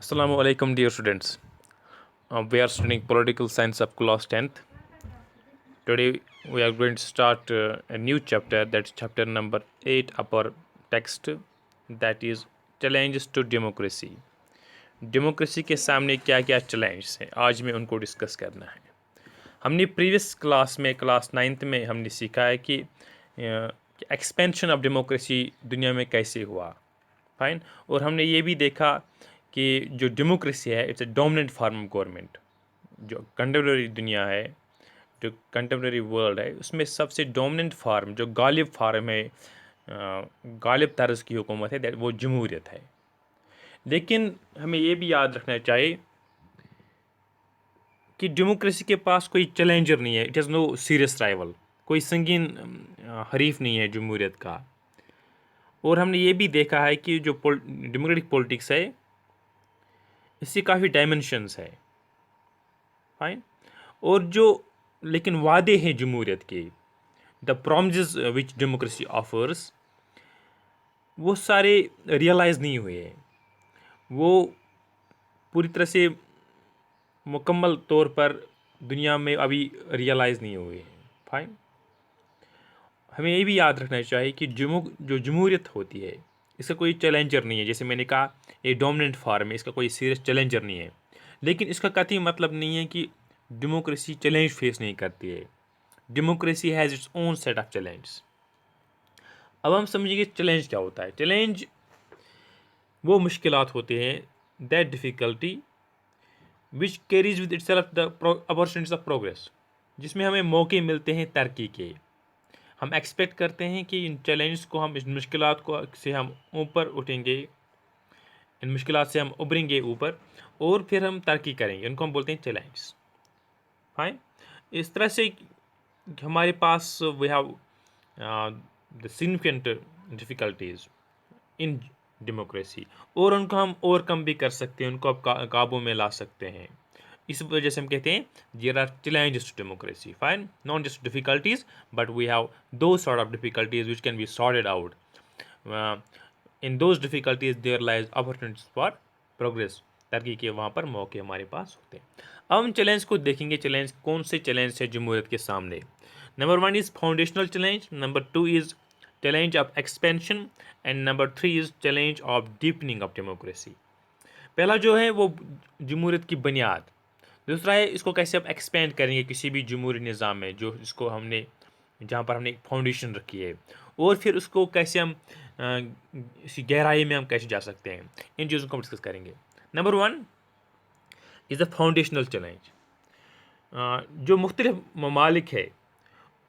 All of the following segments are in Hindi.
Assalamu alaikum, dear students. We are studying political science up class 10th. Today we are going to start a new chapter, that's chapter number 8 upper text, that is challenges to democracy. Democracy के सामने क्या क्या चैलेंज हैं, आज में उनको डिस्कस करना है। हमने प्रीवियस क्लास में क्लास 9th में हमने सीखा है कि एक्सपेंशन ऑफ डेमोक्रेसी दुनिया में कैसे हुआ, फाइन। और हमने ये भी देखा कि जो डेमोक्रेसी है it's a dominant form of government. जो कंटेम्प्रेरी दुनिया है, जो कंटेम्प्रेरी वर्ल्ड है, उसमें सबसे डोमिनेंट फार्म, जो गालिब फार्म है, गालिब तर्ज की हुकूमत है, वो जमहूरियत है। लेकिन हमें ये भी याद रखना चाहिए कि डेमोक्रेसी के पास कोई चैलेंजर नहीं है, it has no serious rival, कोई संगीन हरीफ नहीं है जमहूरियत का। और हमने ये भी देखा है कि जो डेमोक्रेटिक पॉलिटिक्स है इसकी काफ़ी डायमेंशंस है, फाइन। और जो लेकिन वादे हैं जमहूरियत के, the promises which democracy offers, वो सारे रियलाइज़ नहीं हुए हैं, वो पूरी तरह से मुकम्मल तौर पर दुनिया में अभी रियलाइज़ नहीं हुए हैं, फाइन। हमें ये भी याद रखना चाहिए कि जो जमहूरियत होती है इसका कोई चैलेंजर नहीं है। जैसे मैंने कहा ये डोमिनेंट फॉर्म है, इसका कोई सीरियस चैलेंजर नहीं है। लेकिन इसका कतई मतलब नहीं है कि डेमोक्रेसी चैलेंज फेस नहीं करती है। Democracy has its own set of challenge. अब हम समझेंगे चैलेंज क्या होता है। चैलेंज वो मुश्किलात होते हैं, that difficulty which carries with itself the opportunities of progress, जिसमें हमें मौके मिलते हैं तरक्की के। हम एक्सपेक्ट करते हैं कि इन चैलेंज को, हम इस मुश्किलात को से हम ऊपर उठेंगे, इन मुश्किलात से हम उभरेंगे ऊपर और फिर हम तरक्की करेंगे, उनको हम बोलते हैं चैलेंज, फाइन। इस तरह से हमारे पास we have the significant difficulties in democracy, और उनको हम ओवरकम भी कर सकते हैं, उनको अब काबू में ला सकते हैं। इस वजह से हम कहते हैं there are challenges to democracy, fine, not just difficulties but we have two sort of difficulties which can be sorted out. In those difficulties there lies opportunities for progress, तरक्की के वहाँ पर मौके हमारे पास होते हैं। अब हम चैलेंज को देखेंगे, चैलेंज कौन से चैलेंज है जमहूरियत के सामने। Number 1 is foundational challenge, number 2 is challenge of expansion, and number 3 is challenge of deepening of democracy। पहला जो है वो जमहूरियत की बुनियाद, दूसरा है इसको कैसे आप एक्सपेंड करेंगे किसी भी जमहूरी निज़ाम में, जो इसको हमने जहाँ पर हमने एक फाउंडेशन रखी है, और फिर उसको कैसे हम इसी गहराई में हम कैसे जा सकते हैं, इन चीज़ों को हम डिस्कस करेंगे। Number 1 is the foundational challenge. जो मुख्तलिफ ममालिक है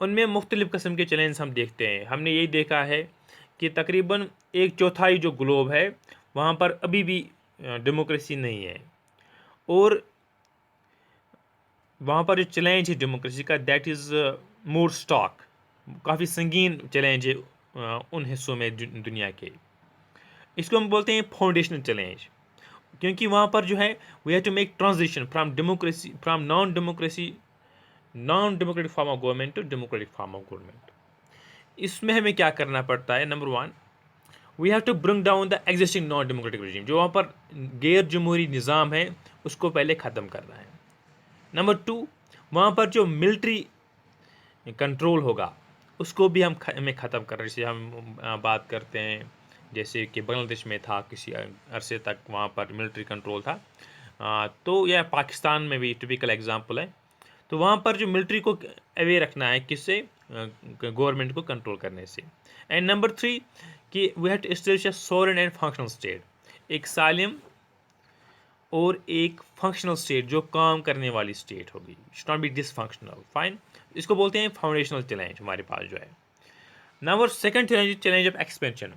उनमें मुख्तलिफ़ किस्म के चैलेंज हम देखते हैं। हमने यही देखा है कि तकरीबन 1/4 जो ग्लोब है वहाँ पर अभी भी डेमोक्रेसी नहीं है, और वहाँ पर जो चैलेंज है डेमोक्रेसी का, दैट इज़ मोर स्टॉक, काफ़ी संगीन चैलेंज है उन हिस्सों में दुनिया के। इसको हम बोलते हैं फाउंडेशनल चैलेंज, क्योंकि वहाँ पर जो है we have to make transition from democracy, from non democratic form of government to democratic form of government. इसमें हमें क्या करना पड़ता है, number 1 we have to bring down the existing non democratic regime, जो वहाँ पर गैर जमहूरी निज़ाम है उसको पहले ख़त्म करना है। नंबर 2 वहाँ पर जो मिलिट्री कंट्रोल होगा उसको भी हमें ख़त्म करना है। जैसे हम बात करते हैं, जैसे कि बांग्लादेश में था किसी अरसे तक, वहाँ पर मिलिट्री कंट्रोल था। तो यह पाकिस्तान में भी टिपिकल एग्जांपल है। तो वहाँ पर जो मिलिट्री को अवे रखना है किससे, गवर्नमेंट को कंट्रोल करने से। एंड नंबर 3 कि we have to establish a sovereign and functional state, एक सालिम और एक फंक्शनल स्टेट जो काम करने वाली स्टेट होगी, should not be dysfunctional, fine. इसको बोलते हैं फाउंडेशनल चैलेंज हमारे पास जो है। Number second challenge, challenge of expansion,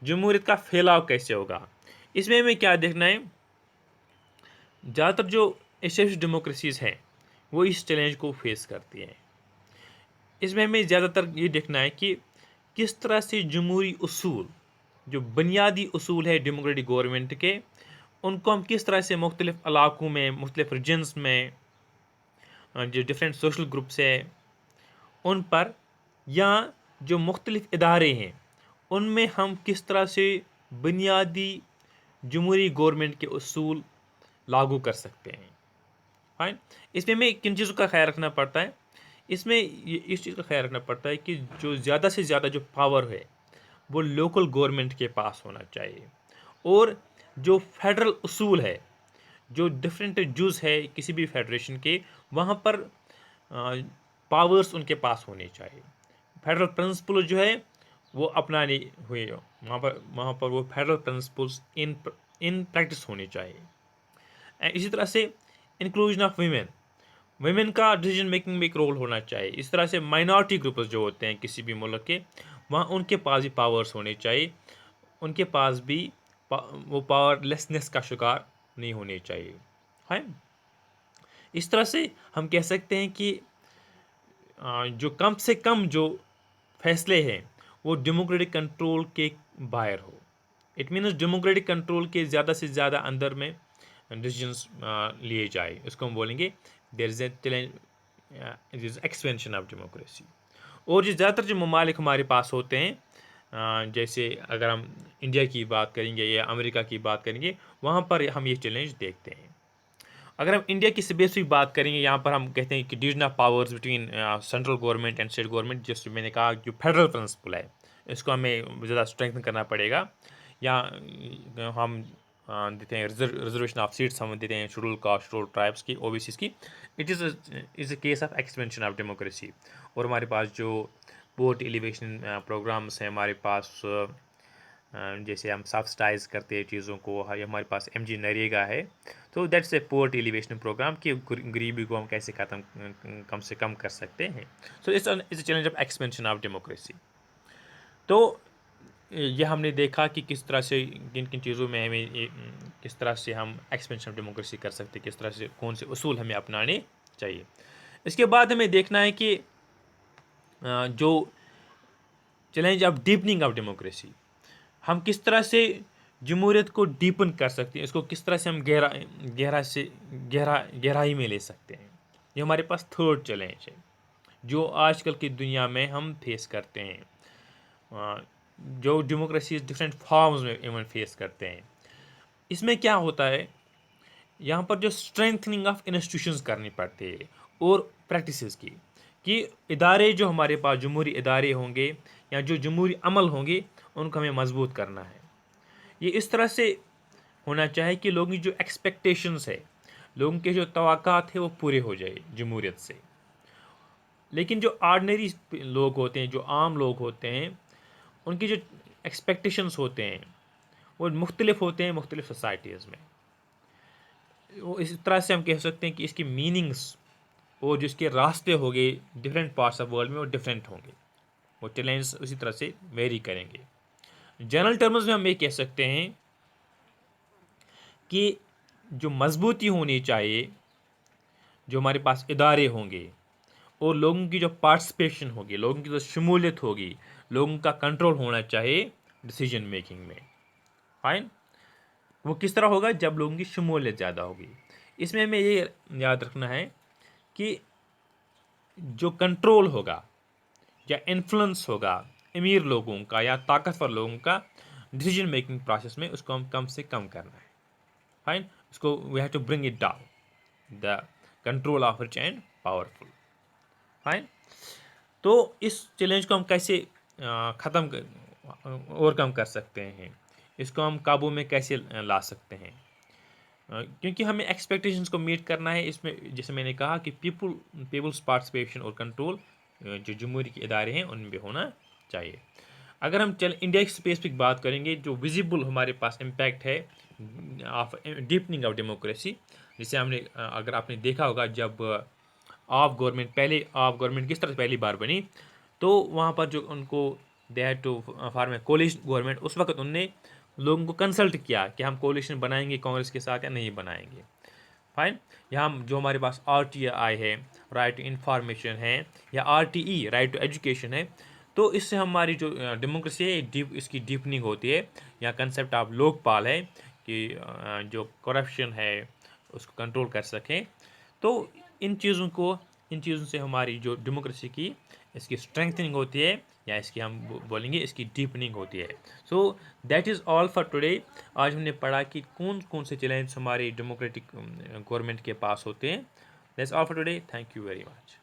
जमहूरियत का फैलाव कैसे होगा। इसमें हमें क्या देखना है, ज़्यादातर जो एस्टेब्लिश्ड डेमोक्रेसीज़ हैं वो इस चैलेंज को फेस करती हैं। इसमें हमें ज़्यादातर ये देखना है कि किस तरह से जमहूरी उसूल, जो बुनियादी उसूल है डेमोक्रेटिक गवर्नमेंट के, उनको हम किस तरह से मुख्तलिफ़ इलाकों में, मुख्तलिफ़ रीजन्स में, जो डिफरेंट सोशल ग्रुप्स है उन पर, या जो मुख्तलिफ़ इदारे हैं उनमें हम किस तरह से बुनियादी जमहूरी गवर्नमेंट के उसूल लागू कर सकते हैं। फाइन। इसमें हमें किन चीज़ों का ख्याल रखना पड़ता है? इसमें इस चीज़ का ख्याल रखना पड़ता है कि जो ज़्यादा से ज़्यादा जो पावर है वो लोकल गवर्नमेंट के पास होना चाहिए, और जो फेडरल उसूल है, जो डिफरेंट जुज़ है किसी भी फेडरेशन के, वहाँ पर पावर्स उनके पास होने चाहिए। फेडरल प्रिंसिपल जो है वो अपनाने हुए, वहाँ पर वो फेडरल प्रिंसिपल्स इन प्रैक्टिस होने चाहिए। इसी तरह से इंक्लूजन ऑफ वीमेन, वुमेन का डिसीजन मेकिंग में एक रोल होना चाहिए। इस तरह से माइनॉरिटी ग्रुप्स जो होते हैं किसी भी मुल्क के, वहाँ उनके पास भी पावर्स होने चाहिए, उनके पास भी वो पावरलेसनेस का शिकार नहीं होने चाहिए। है। इस तरह से हम कह सकते हैं कि जो कम से कम जो फैसले हैं वो डेमोक्रेटिक कंट्रोल के बाहर हो। इट मीन्स डेमोक्रेटिक कंट्रोल के ज़्यादा से ज़्यादा अंदर में डिसीजंस लिए जाए, इसको हम बोलेंगे there is is expansion of democracy. और जो ज़्यादातर जो ममालिक हमारे पास होते हैं, जैसे अगर हम इंडिया की बात करेंगे या अमेरिका की बात करेंगे, वहाँ पर हम ये चैलेंज देखते हैं। अगर हम इंडिया की स्पेसिफिक बात करेंगे, यहाँ पर हम कहते हैं कि division of powers between central government and state government, जैसे मैंने कहा जो फेडरल प्रिंसिपल है, इसको हमें ज़्यादा स्ट्रेंथन करना पड़ेगा। या हम देते हैं रिजर्वेशन ऑफ सीट्स हम देते हैं शेड्यूल कास्ट, शेड्यूल ट्राइब्स की, ओबीसीज की। It is a case of expansion of democracy. और हमारे पास जो पोवर्टी एलिवेशन प्रोग्राम्स हैं हमारे पास, जैसे हम सब्सिडाइज करते हैं चीज़ों को, हमारे पास MG नरेगा है, तो that's a poverty alleviation programme कि गरीबी को हम कैसे ख़त्म कम से कम कर सकते हैं। So it's a challenge of expansion of democracy. तो ये हमने देखा कि किस तरह से किन किन चीज़ों में हमें किस तरह से हम एक्सपेंशन ऑफ डेमोक्रेसी कर सकते हैं, किस तरह से कौन से उसूल हमें अपनाने चाहिए। इसके बाद हमें देखना है कि जो challenge of deepening of democracy, हम किस तरह से जमहूरियत को डीपन कर सकते हैं, इसको किस तरह से हम गहराई में ले सकते हैं। ये हमारे पास थर्ड चैलेंज है जो आजकल की दुनिया में हम फेस करते हैं, जो डेमोक्रेसी डिफरेंट फॉर्म्स में इवन फेस करते हैं। इसमें क्या होता है, यहाँ पर जो स्ट्रेंथनिंग ऑफ इंस्टीट्यूशंस करनी पड़ती है और प्रैक्टिसेस की, कि इदारे जो हमारे पास जमहूरी इदारे होंगे या जो जमहूरी अमल होंगे उनको हमें मजबूत करना है। ये इस तरह से होना चाहिए कि लोगों की जो एक्सपेक्टेशंस है, लोगों के जो तवक्कात है वो पूरे हो जाए जमहूरियत से। लेकिन जो ऑर्डिनरी लोग होते हैं, जो आम लोग होते हैं, उनकी जो एक्सपेक्टेशंस होते हैं वो मुख्तलिफ होते हैं मुख्तलिफ सोसाइटीज़ में। वो इस तरह से हम कह सकते हैं कि इसकी मीनिंग्स और जो इसके रास्ते होंगे डिफरेंट पार्ट्स ऑफ वर्ल्ड में वो डिफरेंट होंगे, वो चैलेंज उसी तरह से वेरी करेंगे। जनरल टर्म्स में हम ये कह सकते हैं कि जो मजबूती होनी चाहिए, जो हमारे पास इदारे होंगे और लोगों की जो पार्टिसिपेशन होगी, लोगों की जो शमूलियत होगी, लोगों का कंट्रोल होना चाहिए डिसीजन मेकिंग में। फाइन। वो किस तरह होगा, जब लोगों की शमूलियत ज़्यादा होगी। इसमें हमें ये याद रखना है कि जो कंट्रोल होगा या इन्फ्लुएंस होगा अमीर लोगों का या ताकतवर लोगों का डिसीजन मेकिंग प्रोसेस में, उसको हम कम से कम करना है। फाइन। उसको we have to bring it down the control of rich and powerful. Fine. तो इस चैलेंज को हम कैसे ख़त्म कर ओवरकम कर सकते हैं, इसको हम काबू में कैसे ला सकते हैं, क्योंकि हमें एक्सपेक्टेशंस को मीट करना है। इसमें जैसे मैंने कहा कि पीपल्स पार्टिसिपेशन और कंट्रोल जो जमहूरी के इदारे हैं उनमें भी होना चाहिए। अगर हम इंडिया की स्पेसिफिक बात करेंगे, जो विजिबल हमारे पास इम्पैक्ट है ऑफ डीपनिंग ऑफ डेमोक्रेसी, जिसे हमने अगर आपने देखा होगा, जब आप गवर्नमेंट किस तरह से पहली बार बनी, तो वहाँ पर जो उनको they had to form a coalition government, उस वक्त उनने लोगों को कंसल्ट किया कि हम कोलिशन बनाएंगे कांग्रेस के साथ या नहीं बनाएंगे। फाइन। यहाँ जो हमारे पास RTI है, राइट टू इंफॉर्मेशन है, या RTE राइट टू एजुकेशन है, तो इससे हमारी जो डेमोक्रेसी है इसकी डीपनिंग होती है। या कंसेप्ट ऑफ लोकपाल है कि जो करप्शन है उसको कंट्रोल कर सकें। तो इन चीज़ों से हमारी जो डेमोक्रेसी की इसकी स्ट्रेंथनिंग होती है, या इसकी हम बोलेंगे इसकी डीपनिंग होती है। So that is all for today. आज हमने पढ़ा कि कौन कौन से चैलेंज हमारे डेमोक्रेटिक गवर्नमेंट के पास होते हैं। That's all for today. Thank you very much.